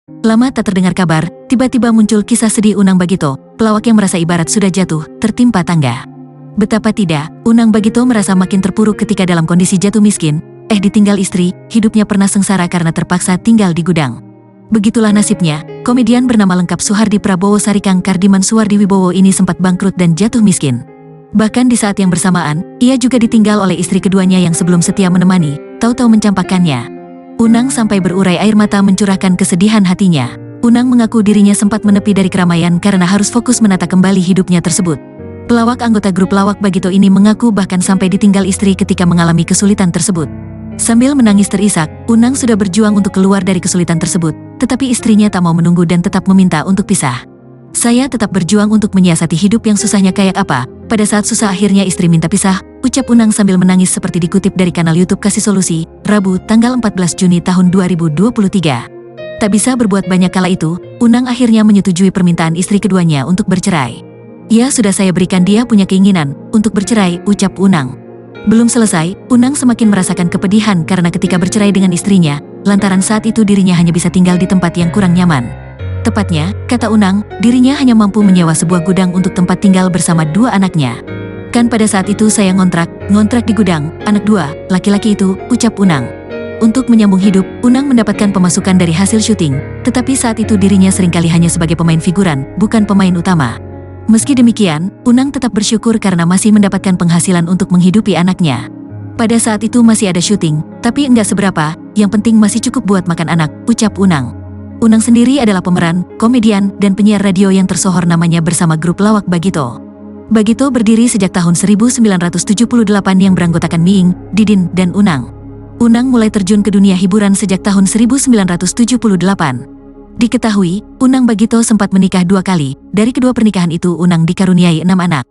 Lama tak terdengar kabar, tiba-tiba muncul kisah sedih Unang Bagito, pelawak yang merasa ibarat sudah jatuh, tertimpa tangga. Betapa tidak, Unang Bagito merasa makin terpuruk ketika dalam kondisi jatuh miskin, ditinggal istri, hidupnya pernah sengsara karena terpaksa tinggal di gudang. Begitulah nasibnya, komedian bernama lengkap Suhardi Prabowo Sarikang Kardiman Suwardi Wibowo ini sempat bangkrut dan jatuh miskin. Bahkan di saat yang bersamaan, ia juga ditinggal oleh istri keduanya yang sebelum setia menemani, tahu-tahu mencampakkannya. Unang sampai berurai air mata mencurahkan kesedihan hatinya. Unang mengaku dirinya sempat menepi dari keramaian karena harus fokus menata kembali hidupnya tersebut. Pelawak anggota grup Lawak Bagito ini mengaku bahkan sampai ditinggal istri ketika mengalami kesulitan tersebut. Sambil menangis terisak, Unang sudah berjuang untuk keluar dari kesulitan tersebut, tetapi istrinya tak mau menunggu dan tetap meminta untuk pisah. Saya tetap berjuang untuk menyiasati hidup yang susahnya kayak apa. Pada saat susah akhirnya istri minta pisah, ucap Unang sambil menangis seperti dikutip dari kanal YouTube Kasih Solusi, Rabu, tanggal 14 Juni tahun 2023. Tak bisa berbuat banyak kala itu, Unang akhirnya menyetujui permintaan istri keduanya untuk bercerai. Ya sudah saya berikan dia punya keinginan untuk bercerai, ucap Unang. Belum selesai, Unang semakin merasakan kepedihan karena ketika bercerai dengan istrinya, lantaran saat itu dirinya hanya bisa tinggal di tempat yang kurang nyaman. Tepatnya, kata Unang, dirinya hanya mampu menyewa sebuah gudang untuk tempat tinggal bersama dua anaknya. Kan pada saat itu saya ngontrak di gudang, anak dua, laki-laki itu, ucap Unang. Untuk menyambung hidup, Unang mendapatkan pemasukan dari hasil syuting, tetapi saat itu dirinya seringkali hanya sebagai pemain figuran, bukan pemain utama. Meski demikian, Unang tetap bersyukur karena masih mendapatkan penghasilan untuk menghidupi anaknya. Pada saat itu masih ada syuting, tapi enggak seberapa, yang penting masih cukup buat makan anak, ucap Unang. Unang sendiri adalah pemeran, komedian, dan penyiar radio yang tersohor namanya bersama grup Lawak Bagito. Bagito berdiri sejak tahun 1978 yang beranggotakan Miing, Didin, dan Unang. Unang mulai terjun ke dunia hiburan sejak tahun 1978. Diketahui, Unang Bagito sempat menikah 2 kali, dari kedua pernikahan itu Unang dikaruniai 6 anak.